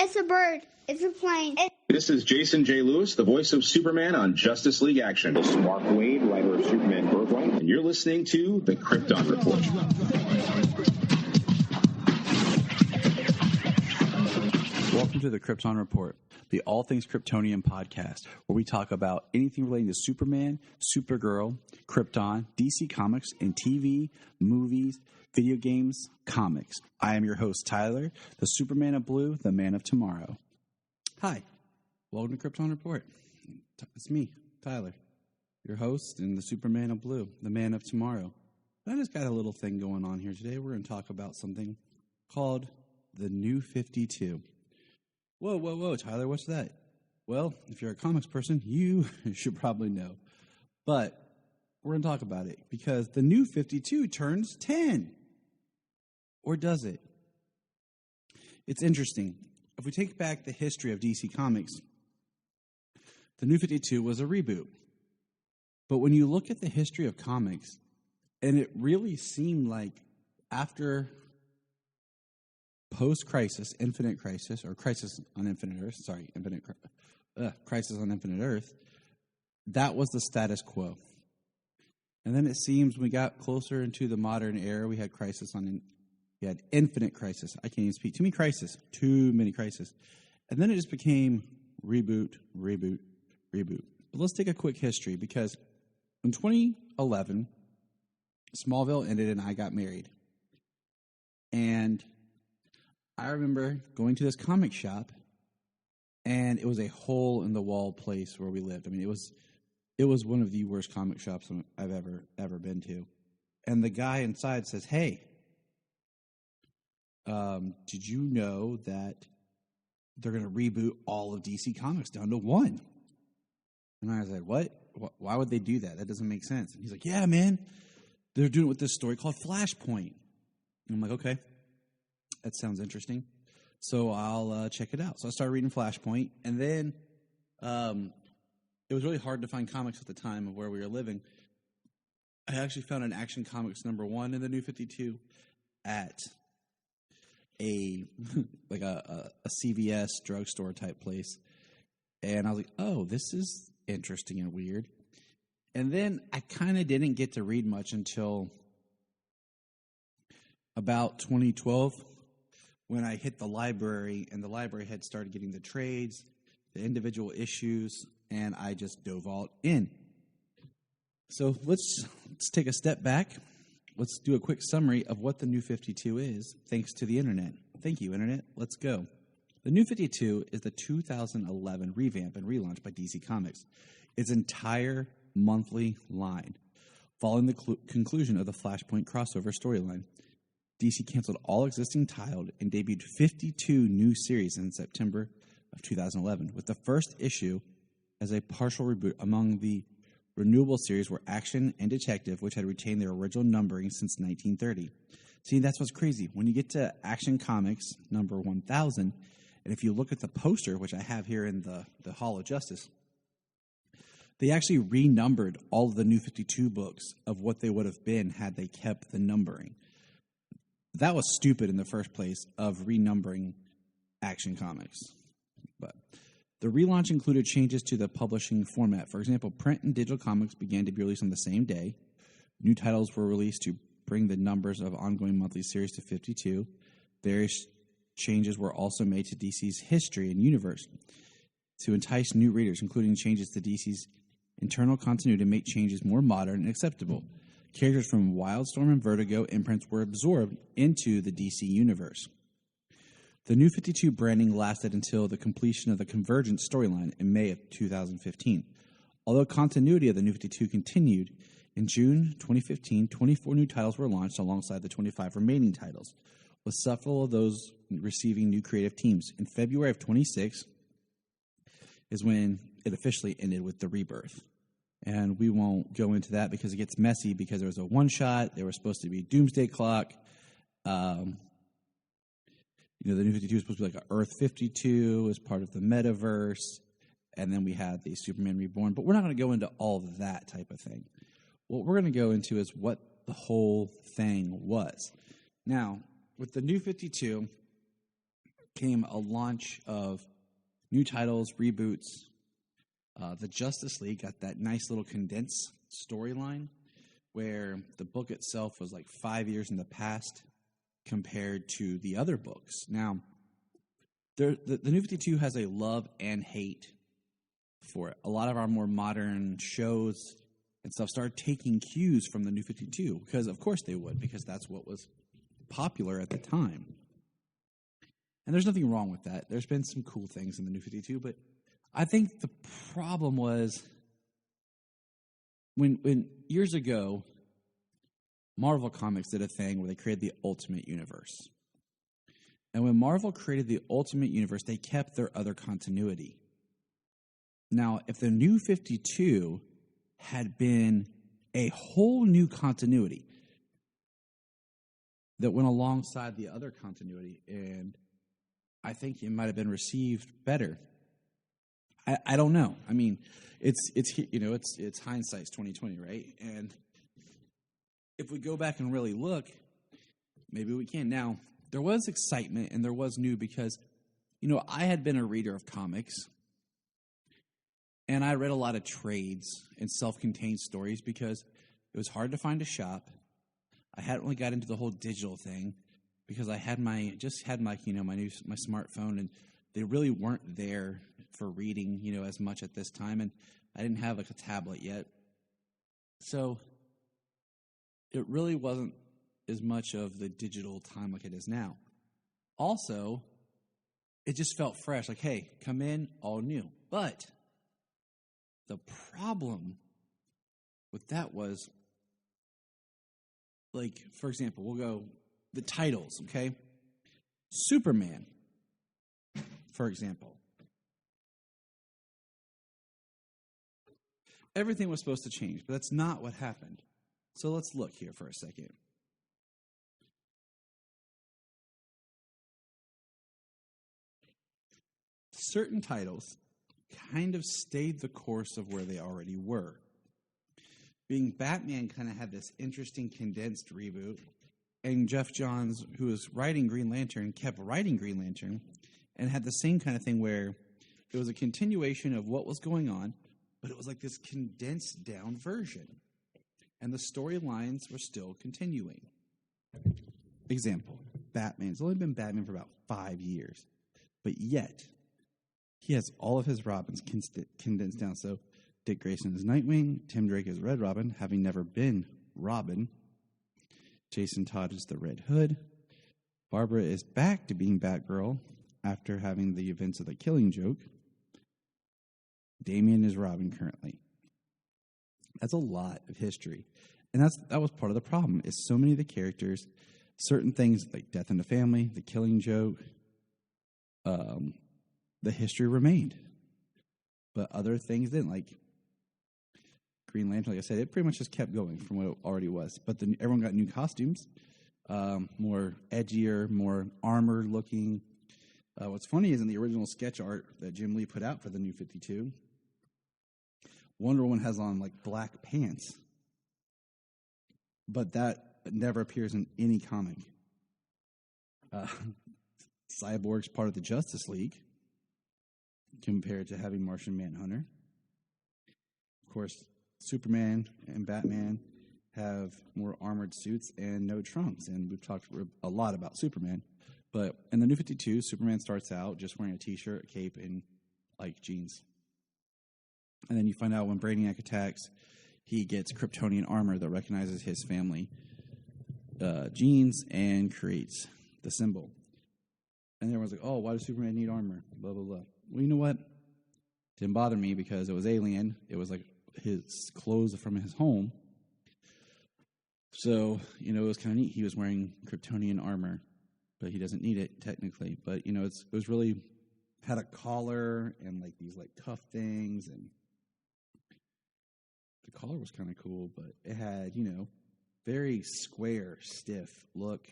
It's a bird. It's a plane. This is Jason J. Lewis, the voice of Superman on Justice League Action. This is Mark Wade, writer of Superman Birthright. And you're listening to The Krypton Report. Welcome to The Krypton Report, the All Things Kryptonian podcast, where we talk about anything relating to Superman, Supergirl, Krypton, DC Comics, and TV, movies, video games, comics. I am your host, Tyler, the Superman of Blue, the Man of Tomorrow. Hi, welcome to Krypton Report. It's me, Tyler, your host and the Superman of Blue, the Man of Tomorrow. I just got a little thing going on here today. We're going to talk about something called the New 52. Whoa, Tyler, what's that? Well, if you're a comics person, you should probably know. But we're going to talk about it because the New 52 turns 10. Or does it? It's interesting. If we take back the history of DC Comics, the New 52 was a reboot. But when you look at the history of comics, and it really seemed like after post-Crisis, Infinite Crisis, or Crisis on Infinite Earth, Crisis on Infinite Earth, that was the status quo. And then it seems we got closer into the modern era, we had Infinite Crisis. I can't even speak. Too many crises. And then it just became reboot. But let's take a quick history, because in 2011, Smallville ended and I got married. And I remember going to this comic shop, and it was a hole-in-the-wall place where we lived. I mean, it was one of the worst comic shops I've ever been to. And the guy inside says, "Hey, did you know that they're going to reboot all of DC Comics down to one?" And I was like, "What? Why would they do that? That doesn't make sense." And he's like, "Yeah, man, they're doing it with this story called Flashpoint." And I'm like, "Okay, that sounds interesting. So I'll check it out." So I started reading Flashpoint, and then it was really hard to find comics at the time of where we were living. I actually found an Action Comics #1 in the New 52 at a CVS drugstore type place. And I was like, "Oh, this is interesting and weird." And then I kind of didn't get to read much until about 2012, when I hit the library, and the library had started getting the trades, the individual issues, and I just dove all in. So let's take a step back. Let's do a quick summary of what the New 52 is, thanks to the Internet. Thank you, Internet. Let's go. The New 52 is the 2011 revamp and relaunch by DC Comics. Its entire monthly line, following the conclusion of the Flashpoint crossover storyline. DC canceled all existing titles and debuted 52 new series in September of 2011, with the first issue as a partial reboot. Among the renewable series were Action and Detective, which had retained their original numbering since 1930. See, that's what's crazy. When you get to Action Comics number 1000, and if you look at the poster, which I have here in the Hall of Justice, they actually renumbered all of the New 52 books of what they would have been had they kept the numbering. That was stupid in the first place of renumbering Action Comics. But the relaunch included changes to the publishing format. For example, print and digital comics began to be released on the same day. New titles were released to bring the numbers of ongoing monthly series to 52. Various changes were also made to DC's history and universe to entice new readers, including changes to DC's internal continuity to make changes more modern and acceptable. Characters from Wildstorm and Vertigo imprints were absorbed into the DC universe. The New 52 branding lasted until the completion of the Convergence storyline in May of 2015. Although continuity of the New 52 continued, in June 2015, 24 new titles were launched alongside the 25 remaining titles, with several of those receiving new creative teams. In February of 26 is when it officially ended with the rebirth. And we won't go into that because it gets messy, because there was a one-shot. There was supposed to be Doomsday Clock. The New 52 was supposed to be like an Earth 52 as part of the metaverse. And then we had the Superman Reborn. But we're not going to go into all of that type of thing. What we're going to go into is what the whole thing was. Now, with the New 52, came a launch of new titles, reboots. The Justice League got that nice little condensed storyline where the book itself was like 5 years in the past compared to the other books. Now, the New 52 has a love and hate for it. A lot of our more modern shows and stuff started taking cues from the New 52 because, of course, they would, because that's what was popular at the time. And there's nothing wrong with that. There's been some cool things in the New 52, but I think the problem was when years ago, Marvel Comics did a thing where they created the Ultimate Universe. And when Marvel created the Ultimate Universe, they kept their other continuity. Now, if the New 52 had been a whole new continuity that went alongside the other continuity, and I think it might have been received better. I don't know. I mean, it's hindsight's 2020, right? And if we go back and really look, maybe we can. Now, there was excitement and there was new because, I had been a reader of comics and I read a lot of trades and self-contained stories because it was hard to find a shop. I hadn't really got into the whole digital thing because I had my smartphone, and they really weren't there for reading, as much at this time, and I didn't have a tablet yet. So it really wasn't as much of the digital time like it is now. Also, it just felt fresh, like, hey, come in, all new. But the problem with that was, like, for example, we'll go the titles, okay? Superman, for example. Everything was supposed to change, but that's not what happened. So let's look here for a second. Certain titles kind of stayed the course of where they already were. Being Batman kind of had this interesting condensed reboot, and Geoff Johns, who was writing Green Lantern, kept writing Green Lantern, and had the same kind of thing where it was a continuation of what was going on, but it was like this condensed down version. And the storylines were still continuing. Example, Batman. It's only been Batman for about 5 years. But yet, he has all of his Robins condensed down. So Dick Grayson is Nightwing, Tim Drake is Red Robin, having never been Robin. Jason Todd is the Red Hood. Barbara is back to being Batgirl after having the events of the Killing Joke. Damian is Robin currently. That's a lot of history. And that was part of the problem, is so many of the characters, certain things like Death in the Family, the Killing Joke, the history remained. But other things didn't, like Green Lantern, like I said, it pretty much just kept going from what it already was. But then everyone got new costumes, more edgier, more armored looking. What's funny is in the original sketch art that Jim Lee put out for the New 52, Wonder Woman has on like black pants, but that never appears in any comic. Cyborg's part of the Justice League compared to having Martian Manhunter. Of course, Superman and Batman have more armored suits and no trunks, and we've talked a lot about Superman. But in the New 52, Superman starts out just wearing a t-shirt, a cape, and like jeans. And then you find out when Brainiac attacks, he gets Kryptonian armor that recognizes his family genes and creates the symbol. And everyone's like, oh, why does Superman need armor? Blah, blah, blah. Well, you know what? Didn't bother me because it was alien. It was like his clothes from his home. So, it was kind of neat. He was wearing Kryptonian armor, but he doesn't need it technically. But, it was really, had a collar and like these like cuff things, and the collar was kind of cool, but it had, very square, stiff look,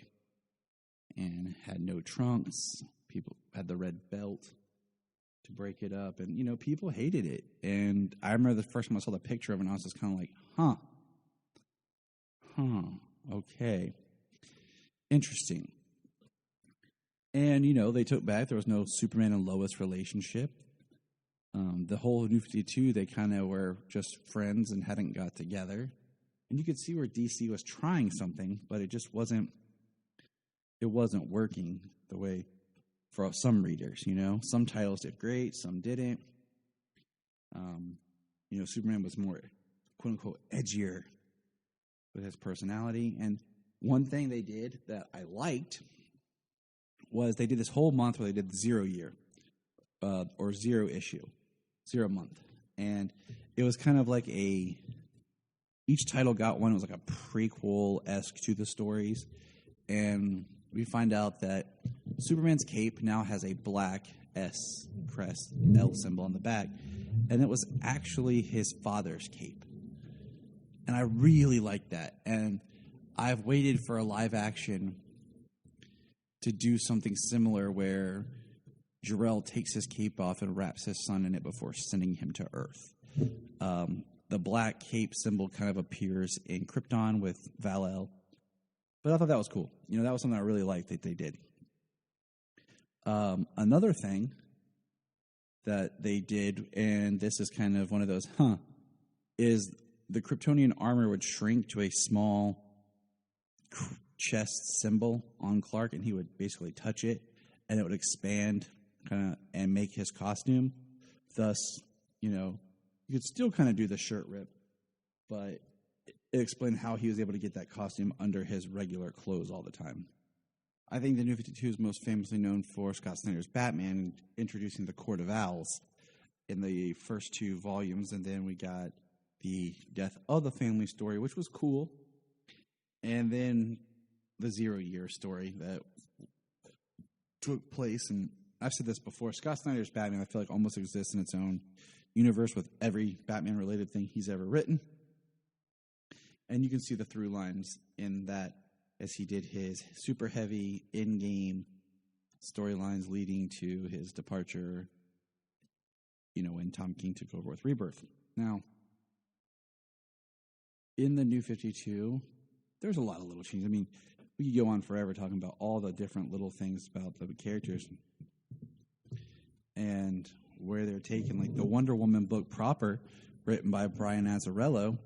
and had no trunks. People had the red belt to break it up, and people hated it. And I remember the first time I saw the picture of it, and I was just kind of like, okay, interesting. And, they took back. There was no Superman and Lois relationship. The whole New 52, they kind of were just friends and hadn't got together. And you could see where DC was trying something, but it just wasn't working the way for some readers, Some titles did great, some didn't. Superman was more, quote-unquote, edgier with his personality. And one thing they did that I liked was they did this whole month where they did the 0 year, or 0 issue, 0 month. And it was kind of like each title got one. It was like a prequel-esque to the stories. And we find out that Superman's cape now has a black S crest, L symbol on the back. And it was actually his father's cape. And I really like that. And I've waited for a live action to do something similar where Jor-El takes his cape off and wraps his son in it before sending him to Earth. The black cape symbol kind of appears in Krypton with Val-El. But I thought that was cool. That was something I really liked that they did. Another thing that they did, and this is kind of one of those, is the Kryptonian armor would shrink to a small chest symbol on Clark, and he would basically touch it, and it would expand and make his costume. Thus, you could still kind of do the shirt rip, but it explained how he was able to get that costume under his regular clothes all the time. I think the New 52 is most famously known for Scott Snyder's Batman introducing the Court of Owls in the first 2 volumes, and then we got the Death of the Family story, which was cool, and then the 0 year story that took place. And I've said this before, Scott Snyder's Batman, I feel like almost exists in its own universe with every Batman-related thing he's ever written. And you can see the through lines in that as he did his super heavy in-game storylines leading to his departure, when Tom King took over with Rebirth. Now, in the New 52, there's a lot of little changes. I mean, we could go on forever talking about all the different little things about the characters and where they're taken. Like the Wonder Woman book proper, written by Brian Azzarello,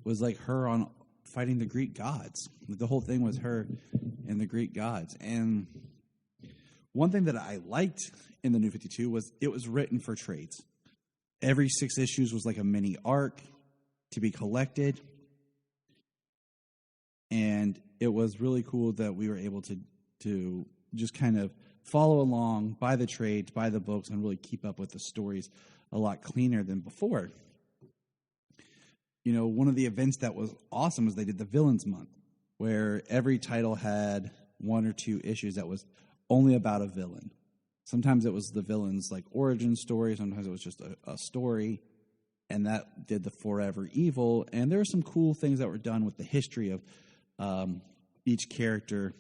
was like her on fighting the Greek gods. The whole thing was her and the Greek gods. And one thing that I liked in the New 52 was it was written for trades. Every 6 issues was like a mini arc to be collected. And it was really cool that we were able to just kind of follow along, buy the trades, buy the books, and really keep up with the stories a lot cleaner than before. One of the events that was awesome was they did the Villains Month, where every title had 1 or 2 issues that was only about a villain. Sometimes it was the villain's like origin story, sometimes it was just a story, and that did the Forever Evil. And there were some cool things that were done with the history of each character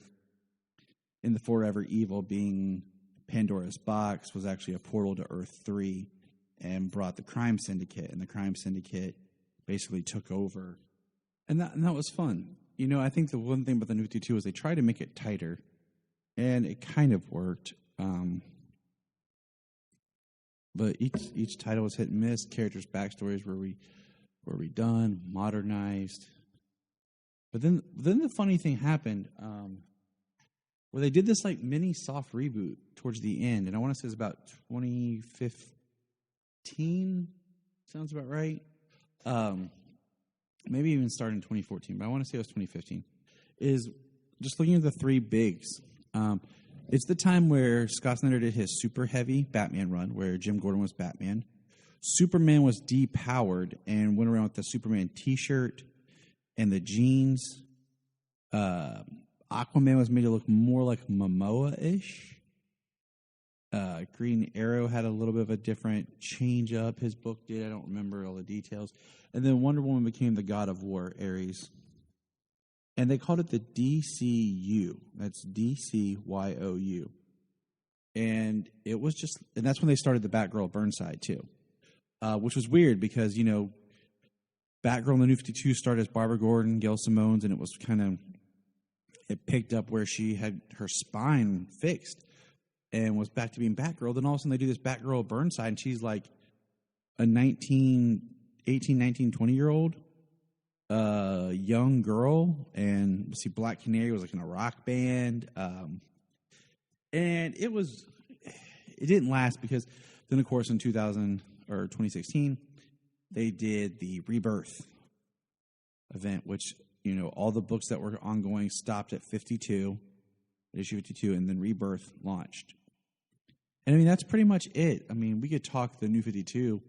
in the Forever Evil, being Pandora's Box was actually a portal to Earth 3 and brought the Crime Syndicate, and the Crime Syndicate basically took over. And that was fun. I think the one thing about the New 52 is they tried to make it tighter, and it kind of worked. But each title was hit and miss. Characters' backstories were redone, modernized. But then the funny thing happened, where they did this like mini soft reboot towards the end, and I want to say it's about 2015. Sounds about right. Maybe even started in 2014, but I want to say it was 2015. Is just looking at the 3 bigs. It's the time where Scott Snyder did his super heavy Batman run, where Jim Gordon was Batman. Superman was depowered and went around with the Superman T-shirt and the jeans. Aquaman was made to look more like Momoa-ish. Green Arrow had a little bit of a different change up. His book did. I don't remember all the details. And then Wonder Woman became the God of War, Ares. And they called it the DCU. That's DCYOU. And it was just, and that's when they started the Batgirl Burnside too. Which was weird because, Batgirl in the New 52 started as Barbara Gordon, Gail Simones, and it was kind of, it picked up where she had her spine fixed. and was back to being Batgirl. Then all of a sudden they do this Batgirl Burnside, and she's like a 18, 19, 20-year-old young girl. And see, Black Canary was like in a rock band. And it didn't last because then, of course, in 2016, they did the Rebirth event, which, all the books that were ongoing stopped at issue 52, and then Rebirth launched. And that's pretty much it. We could talk the New 52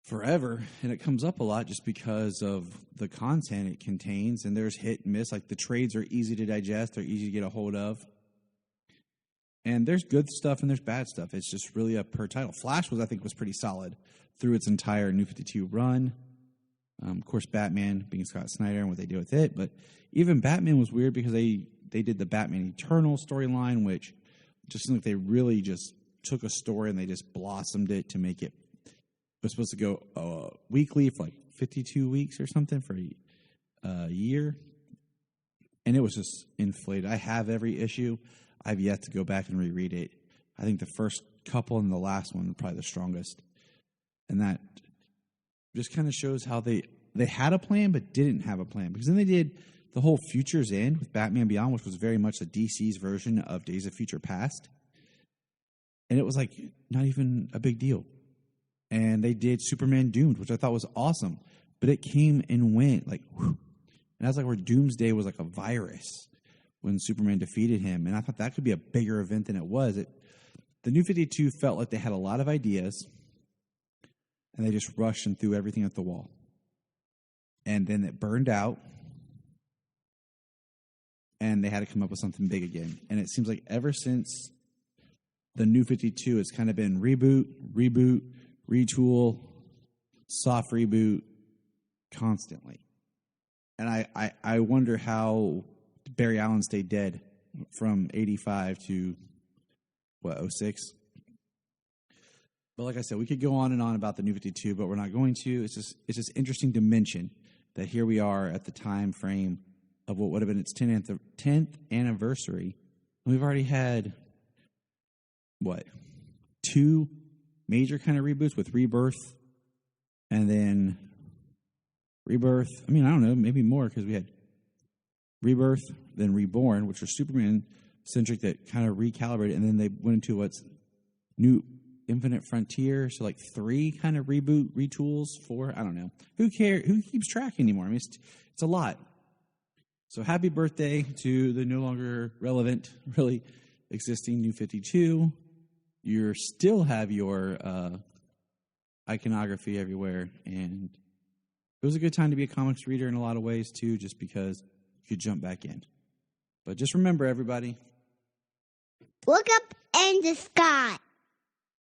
forever, and it comes up a lot just because of the content it contains, and there's hit and miss. Like, the trades are easy to digest, they're easy to get a hold of. And there's good stuff and there's bad stuff. It's just really a per title. Flash I think was pretty solid through its entire New 52 run. Of course, Batman being Scott Snyder and what they do with it. But even Batman was weird because they did the Batman Eternal storyline, which just seemed like they really just took a story and they just blossomed it to make it. It was supposed to go weekly for like 52 weeks or something for a year. And it was just inflated. I have every issue. I've yet to go back and reread it. I think the first couple and the last one are probably the strongest. And that just kind of shows how they had a plan but didn't have a plan. Because then they did the whole Future's End with Batman Beyond, which was very much the DC's version of Days of Future Past. And it was like not even a big deal. And they did Superman Doomed, which I thought was awesome. But it came and went like, whew. And that's like where Doomsday was like a virus when Superman defeated him. And I thought that could be a bigger event than it was. The New 52 felt like they had a lot of ideas, and they just rushed and threw everything at the wall. And then it burned out, and they had to come up with something big again. And it seems like ever since the New 52, it's kind of been reboot, retool, soft reboot constantly. And I wonder how Barry Allen stayed dead from 85 to, 06? But like I said, we could go on and on about the New 52, but we're not going to. It's just interesting to mention that here we are at the time frame of what would have been its 10th anniversary. And we've already had, 2 major kind of reboots with Rebirth and then Rebirth. I don't know, maybe more because we had Rebirth, then Reborn, which are Superman-centric that kind of recalibrated, and then they went into what's new Infinite Frontier, so like 3 kind of retools, 4, I don't know. Who cares? Who keeps track anymore? It's a lot. So happy birthday to the no longer relevant, really existing New 52. You still have your iconography everywhere, and it was a good time to be a comics reader in a lot of ways, too, just because you could jump back in. But just remember, everybody, look up in the sky.